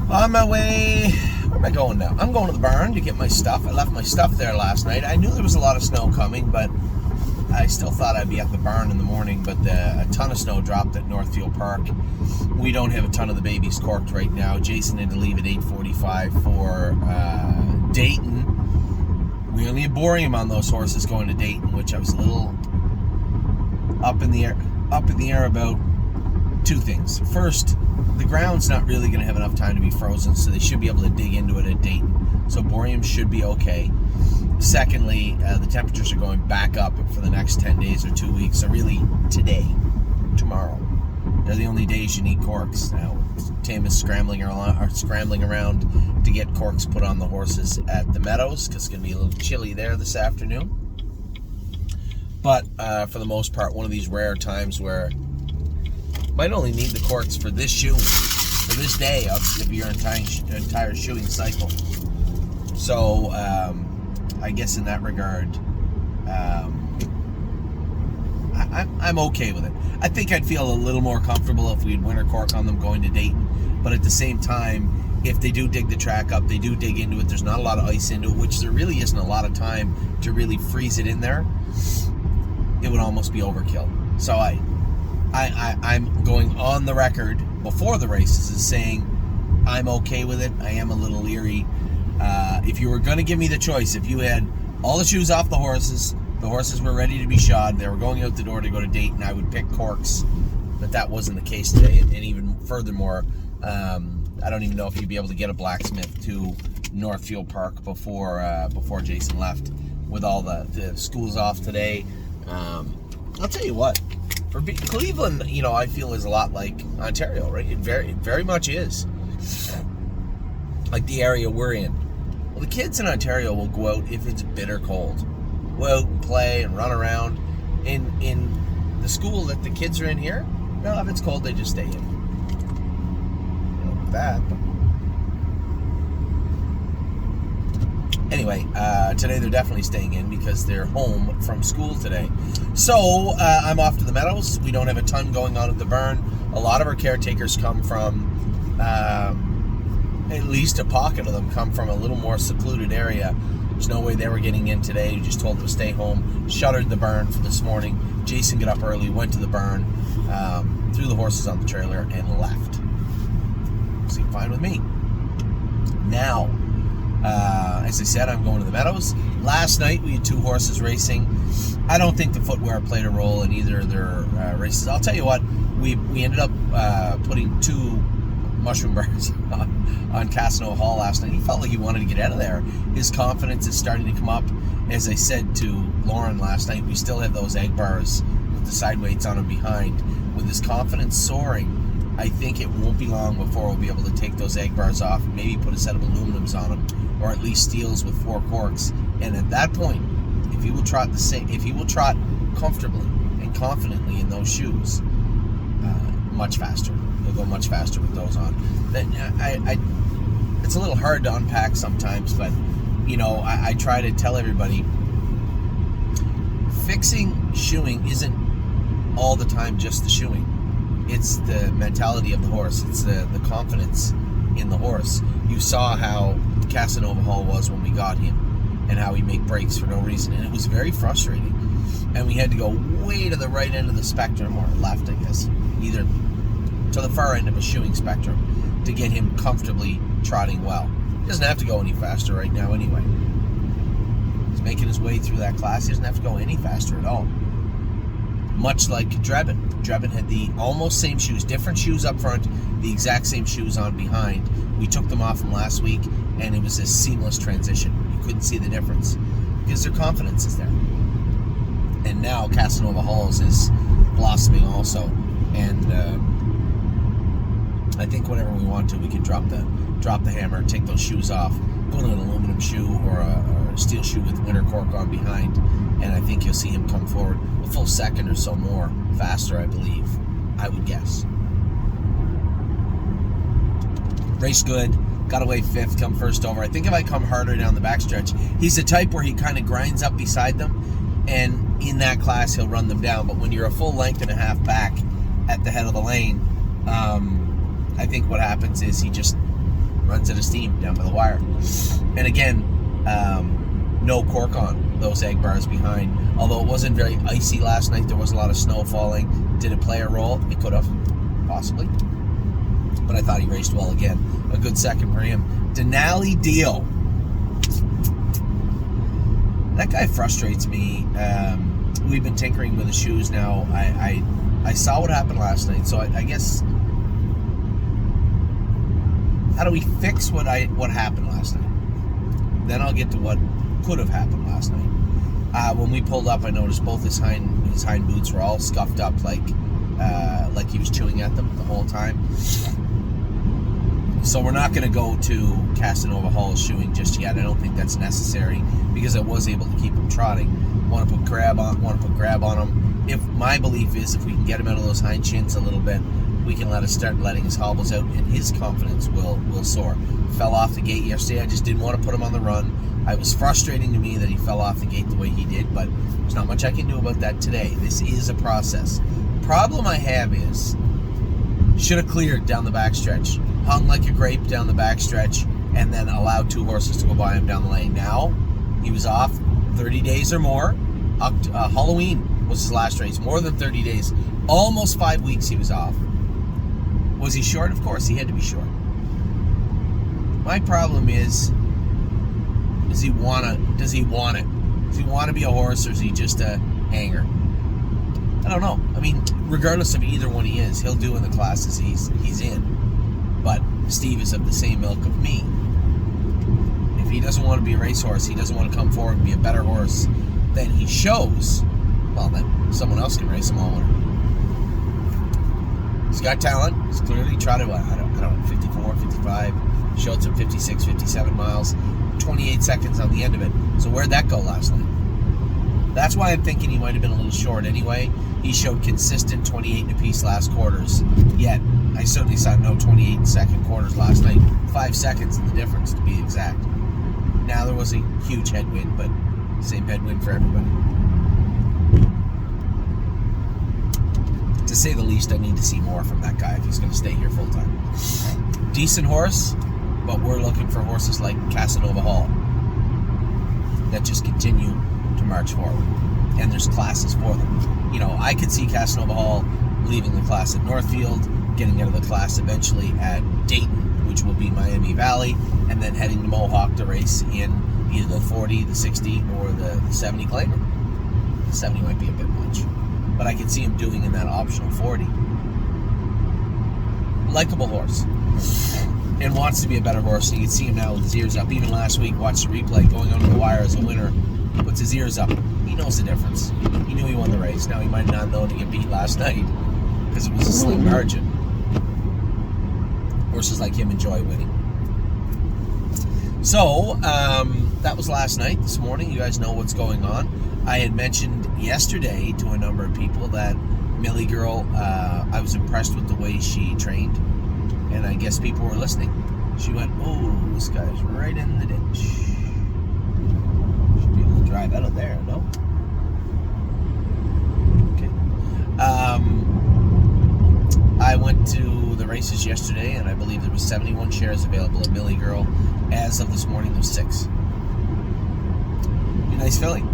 On my way, where am I going now? I'm going to the barn to get my stuff. I left my stuff there last night. I knew there was a lot of snow coming, but I still thought I'd be at the barn in the morning, but a ton of snow dropped at Northfield Park. We don't have a ton of the babies corked right now. Jason had to leave at 8:45 for Dayton. We only had Boreum on those horses going to Dayton, which I was a little up in the air about two things. First, the ground's not really going to have enough time to be frozen, so they should be able to dig into it at Dayton. So Boreum should be okay. Secondly, the temperatures are going back up for the next 10 days or 2 weeks. So really, today, tomorrow, they're the only days you need corks. Now, Tim is scrambling around to get corks put on the horses at the meadows because it's going to be a little chilly there this afternoon. But for the most part, one of these rare times where might only need the corks for this shoeing, for this day of your entire shoeing cycle. So, I guess in that regard, I'm okay with it. I think I'd feel a little more comfortable if we had winter cork on them going to Dayton. But at the same time, if they do dig the track up, they do dig into it, there's not a lot of ice into it, which there really isn't a lot of time to really freeze it in there, it would almost be overkill. So I'm going on the record before the races as saying I'm okay with it. I am a little leery. If you were going to give me the choice, if you had all the shoes off the horses were ready to be shod, they were going out the door to go to Dayton, I would pick corks. But that wasn't the case today. And even furthermore, I don't even know if you'd be able to get a blacksmith to Northfield Park before Jason left with all the schools off today. I'll tell you what, for Cleveland, I feel is a lot like Ontario, right? It very much is. Like the area we're in. Well, the kids in Ontario will go out if it's bitter cold. Go out and play and run around. In the school that the kids are in here, no, if it's cold, they just stay in. That. Anyway, today they're definitely staying in because they're home from school today. So I'm off to the meadows. We don't have a ton going on at the barn. A lot of our caretakers come from, at least a pocket of them come from a little more secluded area. There's no way they were getting in today. We just told them to stay home. Shuttered the barn for this morning. Jason got up early, went to the barn, threw the horses on the trailer, and left. Seemed fine with me. Now, as I said, I'm going to the meadows. Last night we had two horses racing. I don't think the footwear played a role in either of their races. I'll tell you what, we ended up putting two mushroom bars on Casanova Hall last night. He felt like he wanted to get out of there. His confidence is starting to come up. As I said to Lauren last night, we still have those egg bars with the side weights on them behind. With his confidence soaring, I think it won't be long before we'll be able to take those egg bars off, maybe put a set of aluminums on them, or at least steels with 4 corks. And at that point, if he will trot comfortably and confidently in those shoes, much faster. He'll go much faster with those on. It's a little hard to unpack sometimes, but I try to tell everybody, fixing shoeing isn't all the time just the shoeing. It's the mentality of the horse. It's the confidence in the horse. You saw how Casanova Hall was when we got him and how he made breaks for no reason. And it was very frustrating. And we had to go way to the right end of the spectrum, or left, I guess, either to the far end of a shoeing spectrum to get him comfortably trotting well. He doesn't have to go any faster right now anyway. He's making his way through that class. He doesn't have to go any faster at all. Much like Drebin. Drebin had the almost same shoes, different shoes up front, the exact same shoes on behind. We took them off from last week, and it was a seamless transition. You couldn't see the difference because their confidence is there. And now Casanova Halls is blossoming also, and I think whenever we want to, we can drop the hammer, take those shoes off, go to an aluminum shoe or a steel shoe with winter cork on behind, and I think you'll see him come forward a full second or so more faster, I believe. I would guess. Race good. Got away 5th, come first over. I think if I come harder down the backstretch, he's the type where he kind of grinds up beside them, and in that class he'll run them down. But when you're a full length and a half back at the head of the lane, I think what happens is he just runs out of steam down by the wire. And again, no cork on those egg bars behind. Although it wasn't very icy last night, there was a lot of snow falling. Did it play a role? It could have, possibly. But I thought he raced well again. A good second for him. Denali deal. That guy frustrates me. We've been tinkering with the shoes now. I saw what happened last night, so I guess, how do we fix what happened last night? Then I'll get to what could have happened last night. When we pulled up, I noticed both his hind boots were all scuffed up, like he was chewing at them the whole time. So we're not going to go to Casanova Hall shoeing just yet. I don't think that's necessary because I was able to keep him trotting. Want to put grab on him. If my belief is if we can get him out of those hind shins a little bit, we can start letting his hobbles out, and his confidence will soar. Fell off the gate yesterday. I just didn't want to put him on the run. It was frustrating to me that he fell off the gate the way he did, but there's not much I can do about that today. This is a process. Problem I have is, should have cleared down the backstretch. Hung like a grape down the backstretch, and then allowed 2 horses to go by him down the lane. Now, he was off 30 days or more. Halloween was his last race. More than 30 days. Almost 5 weeks he was off. Was he short? Of course, he had to be short. My problem is, does he want it? Does he want to be a horse, or is he just a hanger? I don't know. I mean, regardless of either one he is, he'll do in the classes he's in. But Steve is of the same ilk of me. If he doesn't want to be a racehorse, he doesn't want to come forward and be a better horse than he shows, well, then someone else can race him all winter. He's got talent. He's clearly trotted, I don't know, 54, 55, showed some 56, 57 miles, 28 seconds on the end of it. So where'd that go last night? That's why I'm thinking he might have been a little short anyway. He showed consistent 28 and a piece last quarters, yet I certainly saw no 28-second quarters last night. 5 seconds in the difference, to be exact. Now, there was a huge headwind, but same headwind for everybody. To say the least, I need to see more from that guy if he's going to stay here full-time. Decent horse, but we're looking for horses like Casanova Hall that just continue to march forward. And there's classes for them. You know, I could see Casanova Hall leaving the class at Northfield, getting out of the class eventually at Dayton, which will be Miami Valley, and then heading to Mohawk to race in either the 40, the 60, or the 70 claimer. The 70 might be a bit much, but I could see him doing in that optional 40. Likeable horse, and wants to be a better horse. You can see him now with his ears up. Even last week, watched the replay, going under the wire as a winner, puts his ears up. He knows the difference. He knew he won the race. Now he might not know to get beat last night because it was a slim margin. Horses like him enjoy winning. So, that was last night. This morning, you guys know what's going on. I had mentioned yesterday to a number of people that Millie Girl, I was impressed with the way she trained, and I guess people were listening. She went, oh, this guy's right in the ditch. Should be able to drive out of there, no? Okay. I went to the races yesterday, and I believe there was 71 shares available at Millie Girl. As of this morning, there's 6. Be nice filly.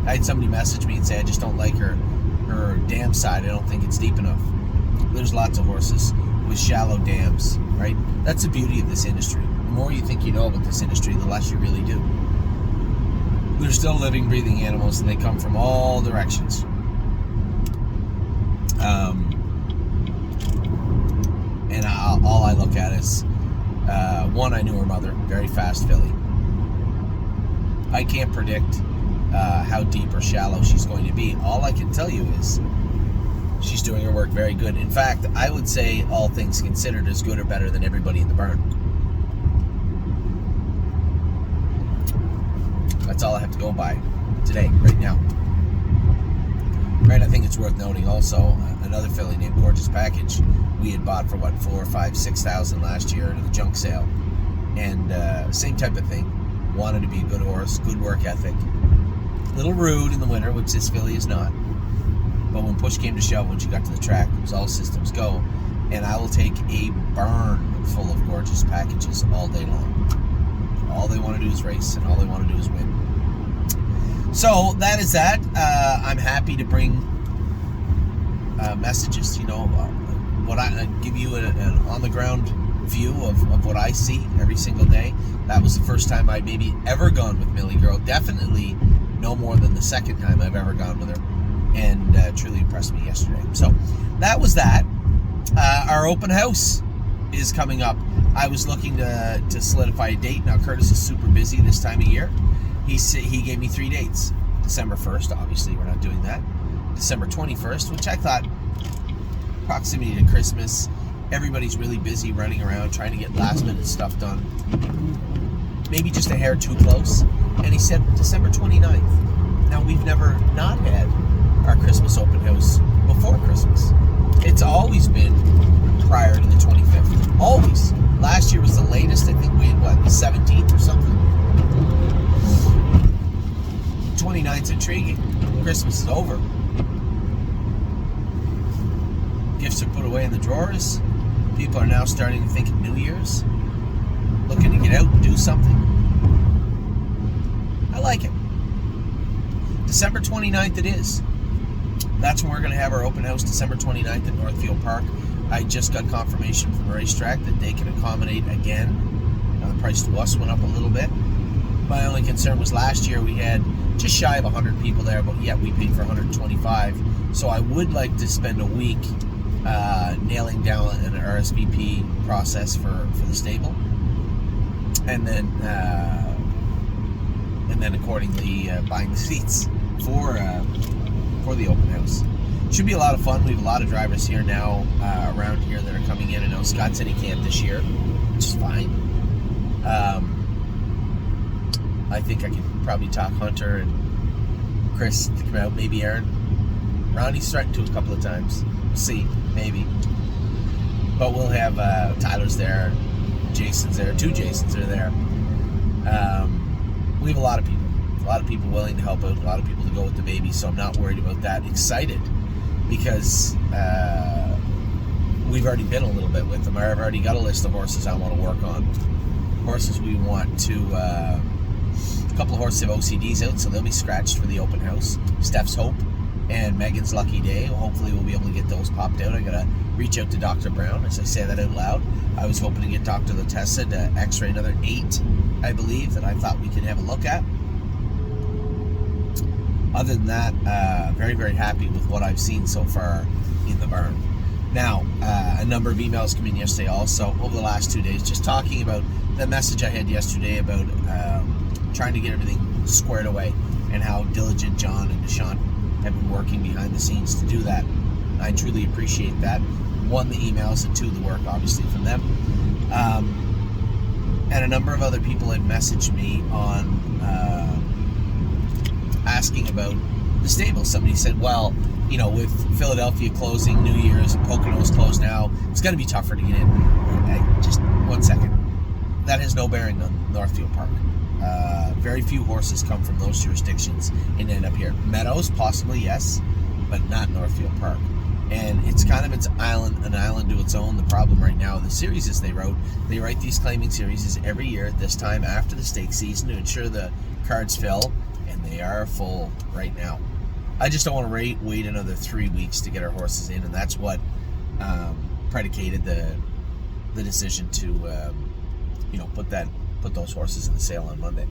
I had somebody message me and say, I just don't like her dam side. I don't think it's deep enough. There's lots of horses with shallow dams, right? That's the beauty of this industry. The more you think you know about this industry, the less you really do. They're still living, breathing animals, and they come from all directions. And all I look at is, one, I knew her mother, very fast filly. I can't predict how deep or shallow she's going to be. All I can tell you is she's doing her work very good. In fact, I would say, all things considered, as good or better than everybody in the barn. That's all I have to go by today, right now. Right, I think it's worth noting also, another filly named Gorgeous Package, we had bought for, 4, 5, 6,000 last year at the junk sale. And same type of thing. Wanted to be a good horse, good work ethic. A little rude in the winter, which this filly is not. But when push came to shove, when she got to the track, it was all systems go. And I will take a burn full of gorgeous packages all day long. All they want to do is race, and all they want to do is win. So that is that. I'm happy to bring messages. What I give you an on-the-ground view of what I see every single day. That was the first time I'd maybe ever gone with Millie Girl. Definitely no more than the second time I've ever gone with her, and truly impressed me yesterday. So that was that. Our open house is coming up. I was looking to solidify a date. Now Curtis is super busy this time of year. He gave me 3 dates. December 1st, obviously we're not doing that. December 21st, which I thought, proximity to Christmas, everybody's really busy running around trying to get last minute stuff done. Maybe just a hair too close. And he said December 29th. Now we've never not had our Christmas open house before Christmas. It's always been prior to the 25th. Always. Last year was the latest. I think we had, the 17th or something? 29th's intriguing. Christmas is over. Gifts are put away in the drawers. People are now starting to think of New Year's. Looking to get out and do something. I like it. December 29th it is. That's when we're going to have our open house, December 29th at Northfield Park. I just got confirmation from the racetrack that they can accommodate again. Now the price to us went up a little bit. My only concern was last year we had just shy of 100 people there, but yet we paid for 125. So I would like to spend a week nailing down an RSVP process for the stable, and then accordingly buying the seats for the open house. Should be a lot of fun. We have a lot of drivers here now around here that are coming in. I know Scott said he can't this year, which is fine. I think I could probably talk Hunter and Chris to come out, maybe Aaron. Ronnie's threatened to a couple of times. We'll see, maybe. But we'll have Tyler's there, Jason's there, 2 Jasons are there. We have a lot of people willing to help out, a lot of people to go with the baby, so I'm not worried about that. Excited because we've already been a little bit with them. I've already got a list of horses I want to work on. Horses we want to, a couple of horses have OCDs out, so they'll be scratched for the open house. Steph's Hope and Megan's Lucky Day. Hopefully we'll be able to get those popped out. I gotta reach out to Dr. Brown as I say that out loud. I was hoping to get Dr. Latessa to x-ray another 8, I believe, that I thought we could have a look at. Other than that, very, very happy with what I've seen so far in the barn. Now, a number of emails came in yesterday also, over the last 2 days, just talking about the message I had yesterday about trying to get everything squared away and how diligent John and Deshaun have been working behind the scenes to do that. I truly appreciate that. 1, the emails, and 2, the work, obviously, from them. And a number of other people had messaged me on asking about the stable. Somebody said, well, with Philadelphia closing, New Year's, and Poconos closed now, it's going to be tougher to get in. Just 1 second. That has no bearing on Northfield Park. Very few horses come from those jurisdictions and end up here. Meadows, possibly, yes, but not Northfield Park. And it's kind of an island to its own. The problem right now, the series they write these claiming series every year at this time after the stake season to ensure the cards fill, and they are full right now. I just don't want to wait another 3 weeks to get our horses in, and that's what predicated the decision to put those horses in the sale on Monday.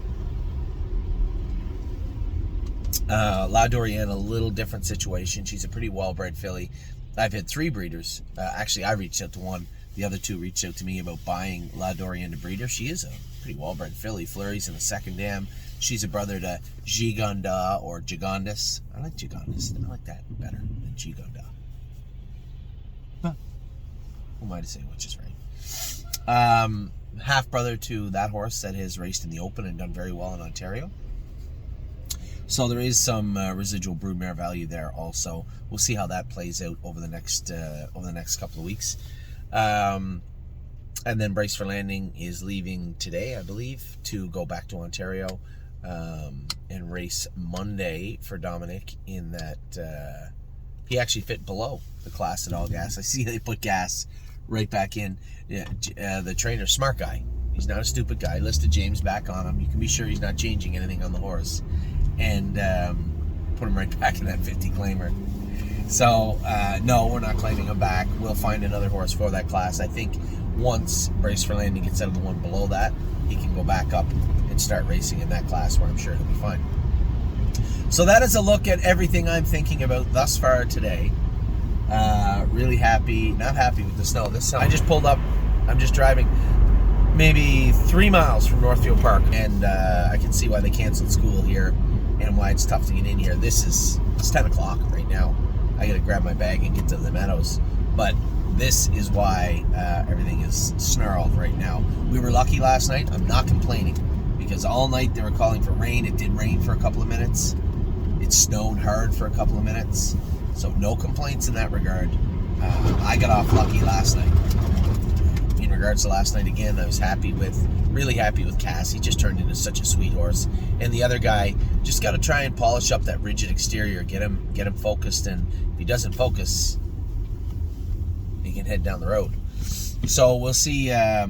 La Dorienne, a little different situation. She's a pretty well-bred filly. I've had 3 breeders. Actually, I reached out to 1. The other 2 reached out to me about buying La Dorienne to breeder. She is a pretty well-bred filly. Flurry's in the second dam. She's a brother to Gigonda or Gigondis. I like Gigondis. I like that better than Gigonda. But who am I to say which is right? Half brother to that horse that has raced in the Open and done very well in Ontario. So there is some residual broodmare value there also. We'll see how that plays out over the next couple of weeks. And then Brace for Landing is leaving today, I believe, to go back to Ontario and race Monday for Dominic, in that he actually fit below the class at all gas. I see they put gas right back in. The trainer, smart guy. He's not a stupid guy. Listed James back on him. You can be sure he's not changing anything on the horse. And put him right back in that 50 claimer. So, no, we're not claiming him back. We'll find another horse for that class. I think once Brace for Landing gets out of the one below that, he can go back up and start racing in that class where I'm sure he'll be fine. So that is a look at everything I'm thinking about thus far today. Really happy, not happy with the snow. I just pulled up, I'm just driving maybe 3 miles from Northfield Park, and I can see why they canceled school here and why it's tough to get in here. It's 10 o'clock right now. I gotta grab my bag and get to the Meadows. But this is why everything is snarled right now. We were lucky last night. I'm not complaining, because all night they were calling for rain. It did rain for a couple of minutes. It snowed hard for a couple of minutes. So no complaints in that regard. I got off lucky last night. In regards to last night, again, I was really happy with Cass. He just turned into such a sweet horse. And the other guy, just got to try and polish up that rigid exterior, get him focused, and if he doesn't focus, he can head down the road. So we'll see how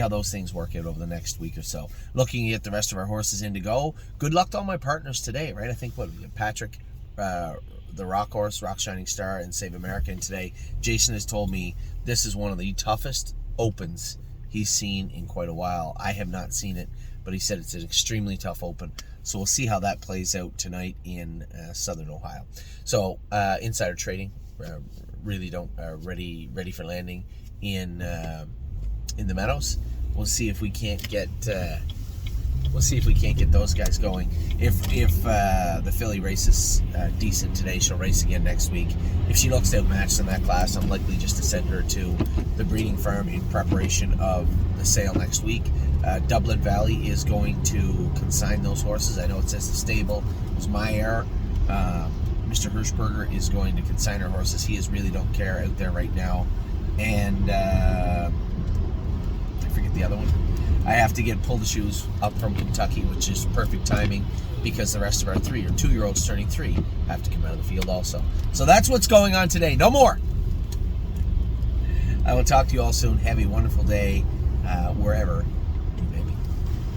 those things work out over the next week or so. Looking at the rest of our horses in to go. Good luck to all my partners today, right? I think Patrick, the Rock Horse, Rock Shining Star, and Save America. And today, Jason has told me this is one of the toughest opens he's seen in quite a while. I have not seen it, but he said it's an extremely tough open. So we'll see how that plays out tonight in Southern Ohio. So insider trading, really don't ready for landing in the Meadows. We'll see if we can't get those guys going. If the filly races decent today, she'll race again next week. If she looks outmatched in that class, I'm likely just to send her to the breeding farm in preparation of the sale next week. Dublin Valley is going to consign those horses. I know it says the stable. It was my error. Mr. Hirschberger is going to consign her horses. He is really don't care out there right now. And I forget the other one. I have to get Pull the Shoes up from Kentucky, which is perfect timing because the rest of our 3 or 2-year-olds turning 3 have to come out of the field also. So that's what's going on today. No more. I will talk to you all soon. Have a wonderful day wherever